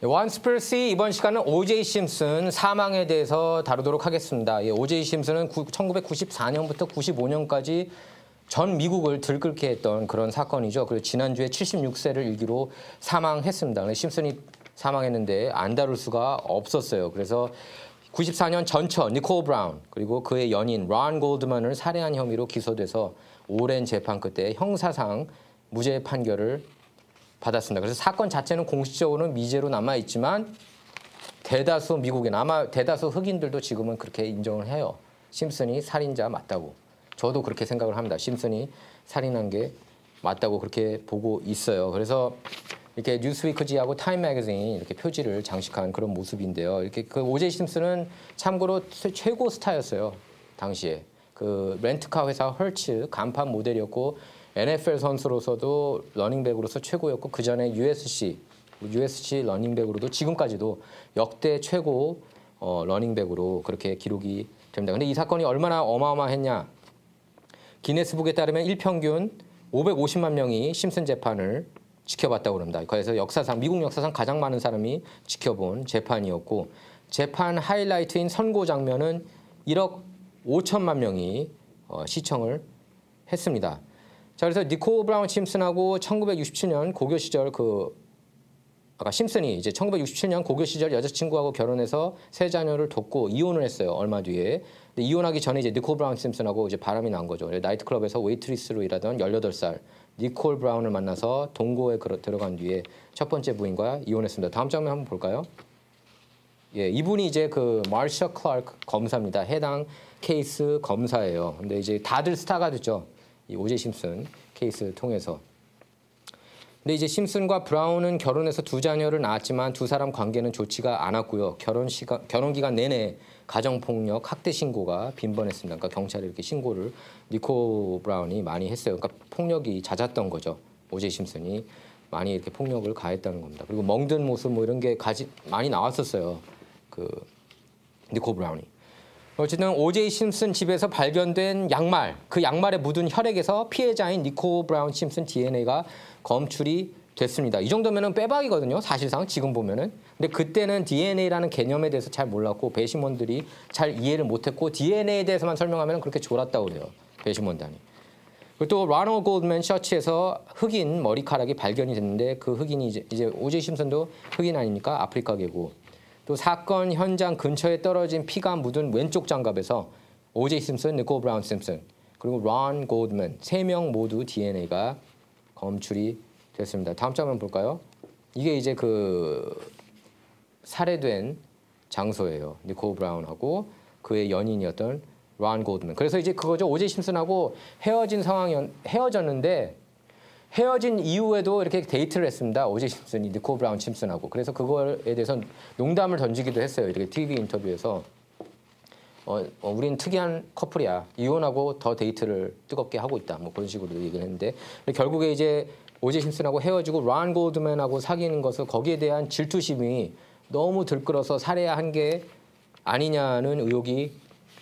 원스플시 이번 시간은 O.J. 심슨 사망에 대해서 다루도록 하겠습니다. O.J. 심슨은 1994년부터 95년까지 전 미국을 들끓게 했던 그런 사건이죠. 그리고 지난주에 76세를 일기로 사망했습니다. 심슨이 사망했는데 안 다룰 수가 없었어요. 그래서 94년 전처 니콜 브라운 그리고 그의 연인 론 골드만을 살해한 혐의로 기소돼서 오랜 재판 끝에 형사상 무죄 판결을 받았습니다. 그래서 사건 자체는 공식적으로는 미제로 남아있지만 대다수 미국인, 아마 대다수 흑인들도 지금은 그렇게 인정을 해요. 심슨이 살인자 맞다고. 저도 그렇게 생각을 합니다. 심슨이 살인한 게 맞다고 그렇게 보고 있어요. 그래서 이렇게 뉴스위크지하고 타임 매거진이 이렇게 표지를 장식한 그런 모습인데요. 이렇게 그 O.J. 심슨은 참고로 최고 스타였어요. 당시에. 그 렌트카 회사 헐츠 간판 모델이었고 NFL 선수로서도 러닝백으로서 최고였고 그 전에 USC 러닝백으로도 지금까지도 역대 최고 러닝백으로 그렇게 기록이 됩니다. 근데 이 사건이 얼마나 어마어마했냐? 기네스북에 따르면 일평균 550만 명이 심슨 재판을 지켜봤다고 합니다. 그래서 미국 역사상 가장 많은 사람이 지켜본 재판이었고 재판 하이라이트인 선고 장면은 1억 5천만 명이 시청을 했습니다. 자, 그래서 니콜 브라운 심슨하고 1967년 고교 시절 아까 심슨이 이제 1967년 고교 시절 여자친구하고 결혼해서 세 자녀를 돕고 이혼을 했어요. 얼마 뒤에. 근데 이혼하기 전에 이제 니콜 브라운 심슨하고 이제 바람이 난 거죠. 나이트클럽에서 웨이트리스로 일하던 18살 니콜 브라운을 만나서 동거에 들어간 뒤에 첫 번째 부인과 이혼했습니다. 다음 장면 한번 볼까요? 예, 이분이 이제 그 마샤 클라크 검사입니다. 해당 케이스 검사예요. 근데 이제 다들 스타가 됐죠. 이 O.J. 심슨 케이스 통해서. 근데 이제 심슨과 브라운은 결혼해서 두 자녀를 낳았지만 두 사람 관계는 좋지가 않았고요. 결혼 기간 내내 가정폭력, 학대 신고가 빈번했습니다. 그러니까 경찰에 이렇게 신고를 니콜 브라운이 많이 했어요. 그러니까 폭력이 잦았던 거죠. O.J. 심슨이 많이 이렇게 폭력을 가했다는 겁니다. 그리고 멍든 모습 뭐 이런 게 많이 나왔었어요. 그 니콜 브라운이. 어쨌든 O.J. 심슨 집에서 발견된 양말, 그 양말에 묻은 혈액에서 피해자인 니콜 브라운 심슨 DNA가 검출이 됐습니다. 이 정도면은 빼박이거든요. 사실상 지금 보면은. 근데 그때는 DNA라는 개념에 대해서 잘 몰랐고 배심원들이 잘 이해를 못했고 DNA에 대해서만 설명하면 그렇게 졸았다고 그래요. 배심원단이. 그리고 또 로널드 골드만 셔츠에서 흑인 머리카락이 발견이 됐는데 그 흑인이 이제 O.J. 심슨도 흑인 아닙니까? 아프리카계고. 또 사건 현장 근처에 떨어진 피가 묻은 왼쪽 장갑에서 O.J. 심슨, 니콜 브라운 심슨, 그리고 론 골드만 3명 모두 DNA가 검출이 됐습니다. 다음 장면 볼까요? 이게 이제 그 살해된 장소예요. 니콜 브라운하고 그의 연인이었던 론 골드만. 그래서 이제 그거죠. O.J. 심슨하고 헤어졌는데 헤어진 이후에도 이렇게 데이트를 했습니다. O.J. 심슨이 니콜 브라운 심슨하고. 그래서 그거에 대해서 농담을 던지기도 했어요. 이렇게 TV 인터뷰에서 우린 특이한 커플이야. 이혼하고 더 데이트를 뜨겁게 하고 있다. 뭐 그런 식으로 얘기를 했는데 결국에 이제 O.J. 심슨하고 헤어지고 론 골드만하고 사귀는 것을 거기에 대한 질투심이 너무 들끓어서 살해한 게 아니냐는 의혹이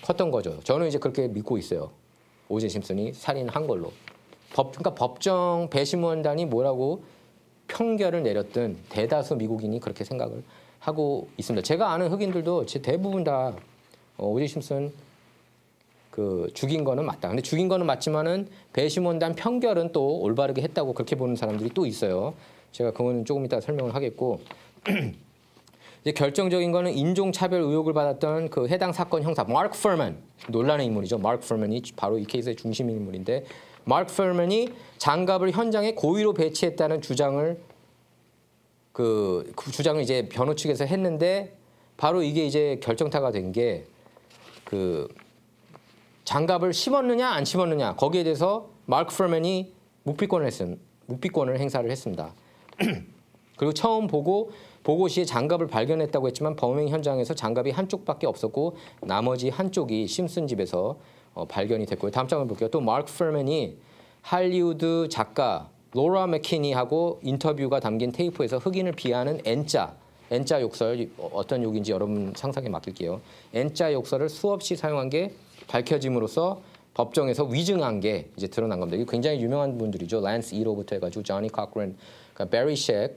컸던 거죠. 저는 이제 그렇게 믿고 있어요. O.J. 심슨이 살인한 걸로. 그러니까 법정 배심원단이 뭐라고 평결을 내렸든 대다수 미국인이 그렇게 생각을 하고 있습니다. 제가 아는 흑인들도 대부분 다 O.J. 심슨 죽인 거는 맞다. 근데 죽인 거는 맞지만은 배심원단 평결은 또 올바르게 했다고 그렇게 보는 사람들이 또 있어요. 제가 그거는 조금 이따 설명을 하겠고. 이제 결정적인 거는 인종차별 의혹을 받았던 그 해당 사건 형사 마크 퍼먼, 논란의 인물이죠. 마크 퍼먼이 바로 이 케이스의 중심 인물인데 마크 퍼먼이 장갑을 현장에 고의로 배치했다는 주장을 주장을 이제 변호 측에서 했는데 바로 이게 이제 결정타가 된 게 장갑을 심었느냐 안 심었느냐 거기에 대해서 마크 퍼먼이 묵비권을 행사를 했습니다. 그리고 처음 보고 시에 장갑을 발견했다고 했지만 범행 현장에서 장갑이 한쪽밖에 없었고 나머지 한쪽이 심슨 집에서 발견이 됐고요. 다음 장면 볼게요. 또 마크 퍼먼이 할리우드 작가 로라 맥키니하고 인터뷰가 담긴 테이프에서 흑인을 비하하는 N자 욕설, 어떤 욕인지 여러분 상상에 맡길게요. N자 욕설을 수없이 사용한 게 밝혀짐으로써 법정에서 위증한 게 이제 드러난 겁니다. 이거 굉장히 유명한 분들이죠. 란스 이로부터 해가지고 조니 코크런, 그러니까 베리 쉑,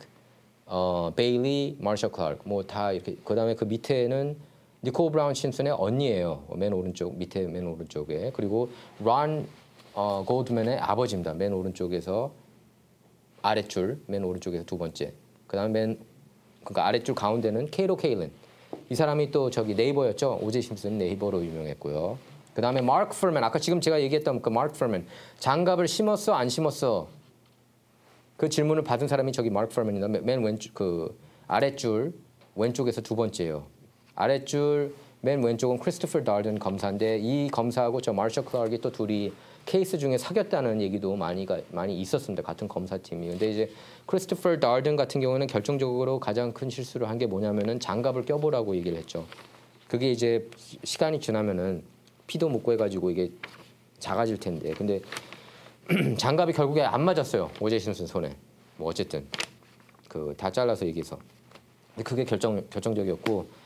베일리, 마셜 클라크 뭐 다 이렇게 그다음에 그 밑에는 니콜 브라운 심슨의 언니예요. 맨 오른쪽 밑에 맨 오른쪽에 그리고 론 골드맨의 아버지입니다. 맨 오른쪽에서 아랫줄 맨 오른쪽에서 두 번째. 그다음에 그러니까 아랫줄 가운데는 케이로 케일린. 이 사람이 또 저기 네이버였죠. 오제 심슨 네이버로 유명했고요. 그다음에 마크 퍼먼 아까 지금 제가 얘기했던 그 마크 퍼먼 장갑을 심었어 안 심었어 그 질문을 받은 사람이 저기 마크 퍼먼입니다. 맨 왼쪽 그 아랫줄 왼쪽에서 두 번째예요. 아랫줄 맨 왼쪽은 크리스토퍼 달든 검사인데 이 검사하고 저 마셜 클라크이 또 둘이 케이스 중에 사귀었다는 얘기도 많이 있었습니다. 같은 검사팀이. 근데 이제 크리스토퍼 달든 같은 경우는 결정적으로 가장 큰 실수를 한 게 뭐냐면은 장갑을 껴보라고 얘기를 했죠. 그게 이제 시간이 지나면은 피도 못 구해가지고 이게 작아질 텐데. 근데 장갑이 결국에 안 맞았어요. 오제 심슨 손에. 뭐 어쨌든 그 다 잘라서 얘기해서. 근데 그게 결정적이었고.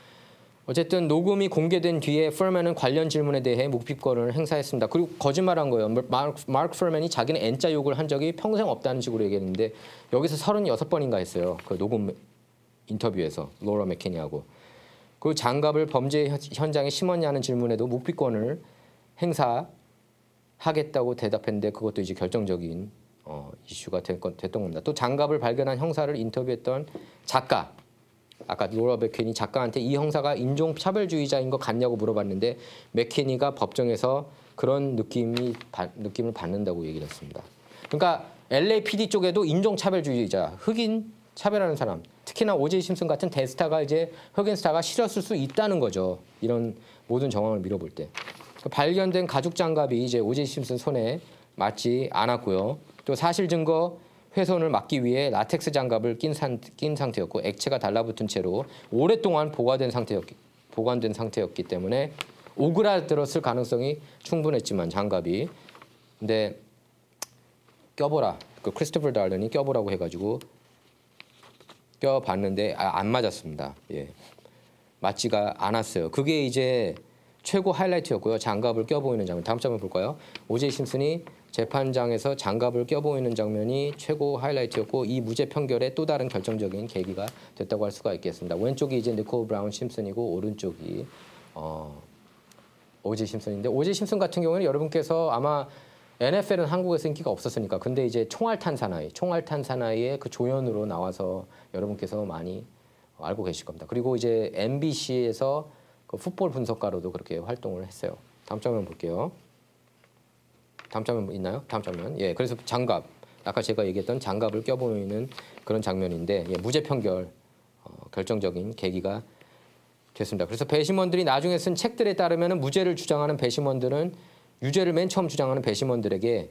어쨌든 녹음이 공개된 뒤에 퍼먼은 관련 질문에 대해 묵비권을 행사했습니다. 그리고 거짓말한 거예요. 마크 퍼먼이 자기는 N자 욕을 한 적이 평생 없다는 식으로 얘기했는데 여기서 36번인가 했어요. 그 녹음 인터뷰에서 로라 맥케니하고. 그 장갑을 범죄 현장에 심었냐는 질문에도 묵비권을 행사하겠다고 대답했는데 그것도 이제 결정적인 이슈가 됐던 겁니다. 또 장갑을 발견한 형사를 인터뷰했던 작가 아까 로라 맥케니 작가한테 이 형사가 인종차별주의자인 것 같냐고 물어봤는데 맥케니가 법정에서 그런 느낌을 받는다고 얘기를 했습니다. 그러니까 LAPD 쪽에도 인종차별주의자, 흑인 차별하는 사람, 특히나 오제이 심슨 같은 대스타가 이제 흑인 스타가 싫었을 수 있다는 거죠. 이런 모든 정황을 밀어볼 때. 발견된 가죽 장갑이 이제 오제이 심슨 손에 맞지 않았고요. 또 사실 증거 훼손을 막기 위해 라텍스 장갑을 낀 상태였고 액체가 달라붙은 채로 오랫동안 보관된 상태였기 때문에 오그라들었을 가능성이 충분했지만 장갑이 근데 껴보라 그 크리스토퍼 달런이 껴보라고 해가지고 껴봤는데 안 맞았습니다. 예. 맞지가 않았어요. 그게 이제 최고 하이라이트였고요. 장갑을 껴보이는 장면. 다음 장면 볼까요? 오제이 심슨이 재판장에서 장갑을 껴보이는 장면이 최고 하이라이트였고 이 무죄 판결의 또 다른 결정적인 계기가 됐다고 할 수가 있겠습니다. 왼쪽이 이제 니콜 브라운 심슨이고 오른쪽이 오제이 심슨인데 오제이 심슨 같은 경우는 여러분께서 아마 NFL은 한국에서 인기가 없었으니까 근데 이제 총알탄 사나이의 그 조연으로 나와서 여러분께서 많이 알고 계실 겁니다. 그리고 이제 MBC에서 그 풋볼 분석가로도 그렇게 활동을 했어요. 다음 장면 볼게요. 다음 장면 있나요? 다음 장면. 예, 그래서 장갑. 아까 제가 얘기했던 장갑을 껴보이는 그런 장면인데 예, 무죄 판결 결정적인 계기가 됐습니다. 그래서 배심원들이 나중에 쓴 책들에 따르면 무죄를 주장하는 배심원들은 유죄를 맨 처음 주장하는 배심원들에게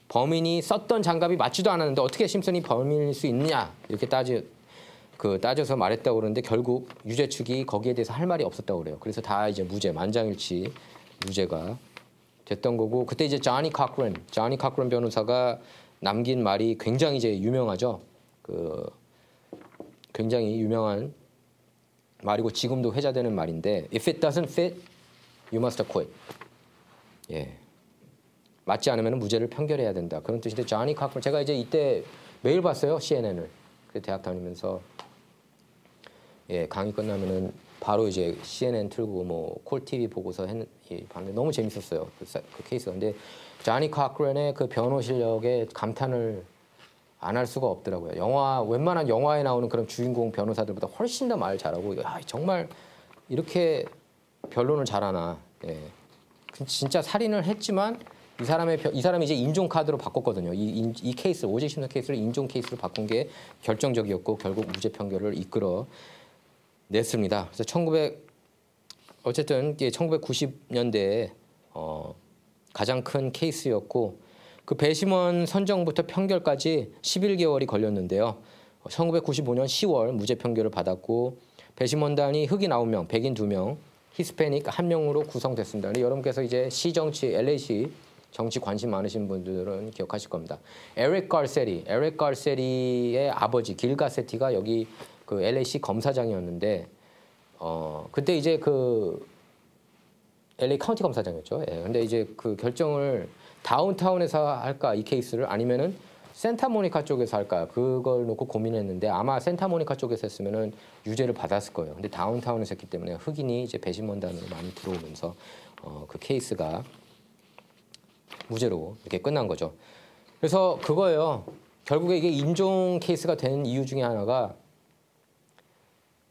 범인이 썼던 장갑이 맞지도 않았는데 어떻게 심슨이 범인일 수 있느냐 이렇게 따져서 말했다고 그러는데 결국 유죄 측이 거기에 대해서 할 말이 없었다고 그래요. 그래서 다 이제 무죄, 만장일치 무죄가 됐던 거고 그때 이제 조니 카크런 변호사가 남긴 말이 굉장히 이제 유명하죠. 그 굉장히 유명한 말이고 지금도 회자되는 말인데 If it doesn't fit, you must quit. 예. 맞지 않으면 무죄를 판결해야 된다. 그런 뜻인데 조니 카크런 제가 이제 이때 매일 봤어요. CNN을. 그 대학 다니면서 예, 강의 끝나면은 바로 이제 CNN 틀고 뭐 콜 TV 보고서 봤는데 너무 재밌었어요. 그 케이스가. 근데 조니 카크런의 그 변호 실력에 감탄을 안 할 수가 없더라고요. 웬만한 영화에 나오는 그런 주인공 변호사들보다 훨씬 더 말 잘하고 야, 정말 이렇게 변론을 잘하나. 예. 진짜 살인을 했지만 이 사람이 이제 인종 카드로 바꿨거든요. 이 케이스 오제이 심슨 케이스를 인종 케이스로 바꾼 게 결정적이었고 결국 무죄 판결을 이끌어 냈습니다. 그래서 어쨌든 1990년대에 가장 큰 케이스였고 그 배심원 선정부터 판결까지 11개월이 걸렸는데요. 1995년 10월 무죄 판결을 받았고 배심원단이 흑인 9명, 백인 2명, 히스패닉 1명으로 구성됐습니다. 근데 여러분께서 이제 LA시 정치 관심 많으신 분들은 기억하실 겁니다. 에릭 가세리의 아버지 길 가세티가 여기 그 LA시 검사장이었는데 그때 이제 그 LA 카운티 검사장이었죠. 예. 근데 이제 그 결정을 다운타운에서 할까 이 케이스를 아니면은 센타모니카 쪽에서 할까 그걸 놓고 고민했는데 아마 센타모니카 쪽에서 했으면은 유죄를 받았을 거예요. 근데 다운타운에서 했기 때문에 흑인이 이제 배심원단으로 많이 들어오면서 그 케이스가 무죄로 이렇게 끝난 거죠. 그래서 그거예요. 결국에 이게 인종 케이스가 된 이유 중에 하나가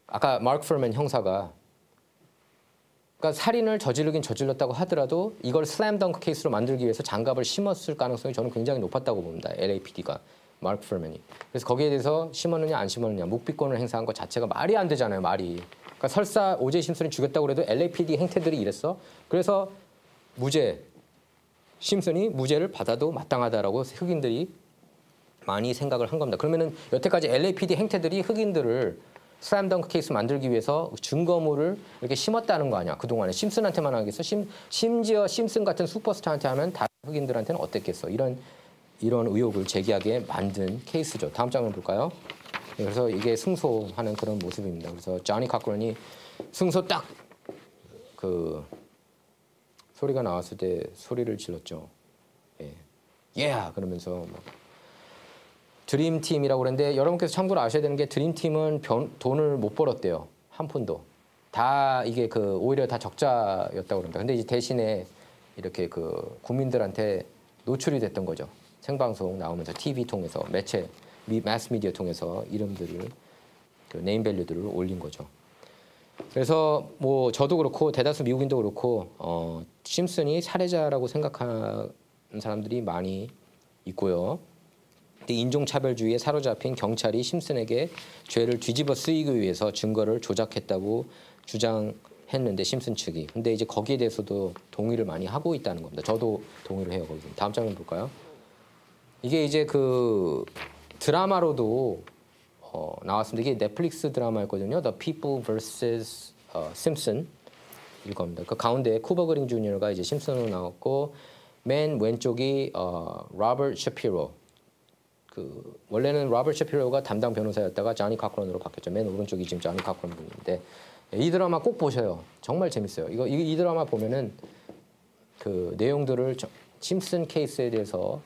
아까 마크 퍼먼 형사가 그러니까 살인을 저지르긴 저질렀다고 하더라도 이걸 슬램덩크 케이스로 만들기 위해서 장갑을 심었을 가능성이 저는 굉장히 높았다고 봅니다. LAPD가 마크 퍼먼이. 그래서 거기에 대해서 심었느냐 안 심었느냐 묵비권을 행사한 것 자체가 말이 안 되잖아요. 말이. 그러니까 설사 오제이 심슨이 죽였다고 해도 LAPD 행태들이 이랬어. 그래서 무죄. 심슨이 무죄를 받아도 마땅하다라고 흑인들이 많이 생각을 한 겁니다. 그러면은 여태까지 LAPD 행태들이 흑인들을 슬램덩크 케이스 만들기 위해서 증거물을 이렇게 심었다는 거 아니야. 그동안에 심슨한테만 하겠어. 심지어 심슨 같은 슈퍼스타한테 하면 다른 흑인들한테는 어땠겠어. 이런 의혹을 제기하게 만든 케이스죠. 다음 장면 볼까요? 그래서 이게 승소하는 그런 모습입니다. 그래서 조니 카크런이 승소 딱 그 소리가 나왔을 때 소리를 질렀죠. 예, 그러면서 막 드림팀이라고 그랬는데 여러분께서 참고로 아셔야 되는 게 드림팀은 돈을 못 벌었대요. 한 푼도. 다 이게 오히려 다 적자였다고 그럽니다. 근데 이제 대신에 이렇게 국민들한테 노출이 됐던 거죠. 생방송 나오면서 TV 통해서 매체, 매스 미디어 통해서 이름들을 네임밸류들을 올린 거죠. 그래서 뭐 저도 그렇고 대다수 미국인도 그렇고 심슨이 살해자라고 생각하는 사람들이 많이 있고요. 인종차별주의에 사로잡힌 경찰이 심슨에게 죄를 뒤집어 쓰이기 위해서 증거를 조작했다고 주장했는데 심슨 측이. 근데 이제 거기에 대해서도 동의를 많이 하고 있다는 겁니다. 저도 동의를 해요. 거기. 다음 장면 볼까요? 이게 이제 드라마로도 나왔습니다. 이게 넷플릭스 드라마였거든요. The People vs. Simpson 일 겁니다. 그 가운데 쿠버 그린 주니어가 이제 심슨으로 나왔고 맨 왼쪽이 로버트 셔피로. 원래는 로버트 셔피로가 담당 변호사였다가 조니 카크런으로 바뀌었죠. 맨 오른쪽이 지금 조니 카크런 분인데 이 드라마 꼭 보셔요. 정말 재밌어요. 이 드라마 보면은 그 내용들을 심슨 케이스에 대해서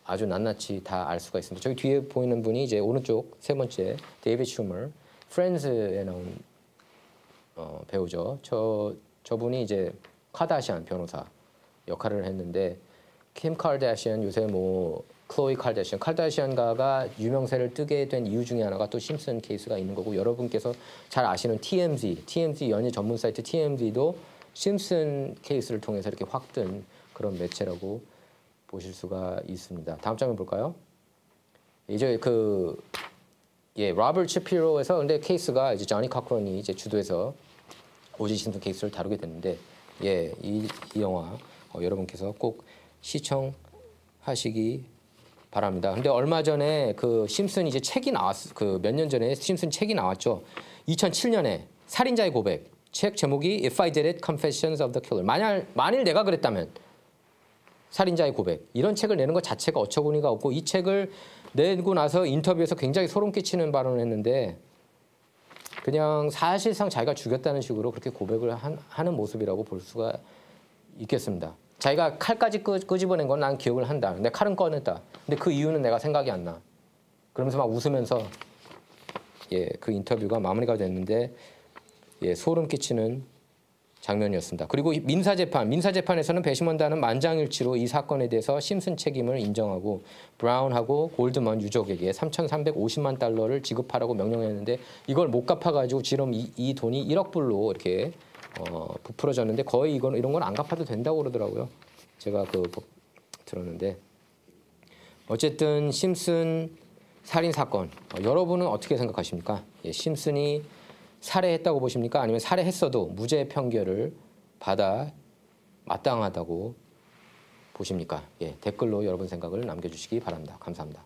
아주 낱낱이 다 알 수가 있습니다. 저기 뒤에 보이는 분이 이제 오른쪽 세 번째 데이비드 슈머, 프렌즈에 나온 배우죠. 저분이 이제 카다시안 변호사 역할을 했는데 킴 칼다시안 요새 뭐 클로이 칼다시안가가 유명세를 뜨게 된 이유 중에 하나가 또 심슨 케이스가 있는 거고 여러분께서 잘 아시는 TMZ 연예 전문 사이트 TMZ도 심슨 케이스를 통해서 이렇게 확 뜬 그런 매체라고 보실 수가 있습니다. 다음 장면 볼까요? 이제 로버트 셔피로에서 근데 케이스가 이제 조니 카크런이 이제 주도해서 오지 심슨 케이스를 다루게 됐는데 이 영화 여러분께서 꼭 시청하시기 바랍니다. 근데 얼마 전에 심슨 이제 책이 몇 년 전에 심슨 책이 나왔죠. 2007년에 살인자의 고백. 책 제목이 If I Did It: Confessions of the Killer. 만일 내가 그랬다면 살인자의 고백. 이런 책을 내는 것 자체가 어처구니가 없고 이 책을 내고 나서 인터뷰에서 굉장히 소름 끼치는 발언을 했는데 그냥 사실상 자기가 죽였다는 식으로 그렇게 고백을 하는 모습이라고 볼 수가 있겠습니다. 자기가 칼까지 끄집어낸 건 난 기억을 한다. 근데 칼은 꺼냈다. 근데 그 이유는 내가 생각이 안 나. 그러면서 막 웃으면서 그 인터뷰가 마무리가 됐는데 소름 끼치는 장면이었습니다. 그리고 민사재판에서는 배심원단은 만장일치로 이 사건에 대해서 심슨 책임을 인정하고 브라운하고 골드먼 유족에게 3,350만 달러를 지급하라고 명령했는데 이걸 못 갚아가지고 지금 이 돈이 1억 불로 이렇게 부풀어졌는데 거의 이런 건 안 갚아도 된다고 그러더라고요. 제가 들었는데 어쨌든 심슨 살인 사건 여러분은 어떻게 생각하십니까? 심슨이 살해했다고 보십니까? 아니면 살해했어도 무죄 판결을 받아 마땅하다고 보십니까? 댓글로 여러분 생각을 남겨주시기 바랍니다. 감사합니다.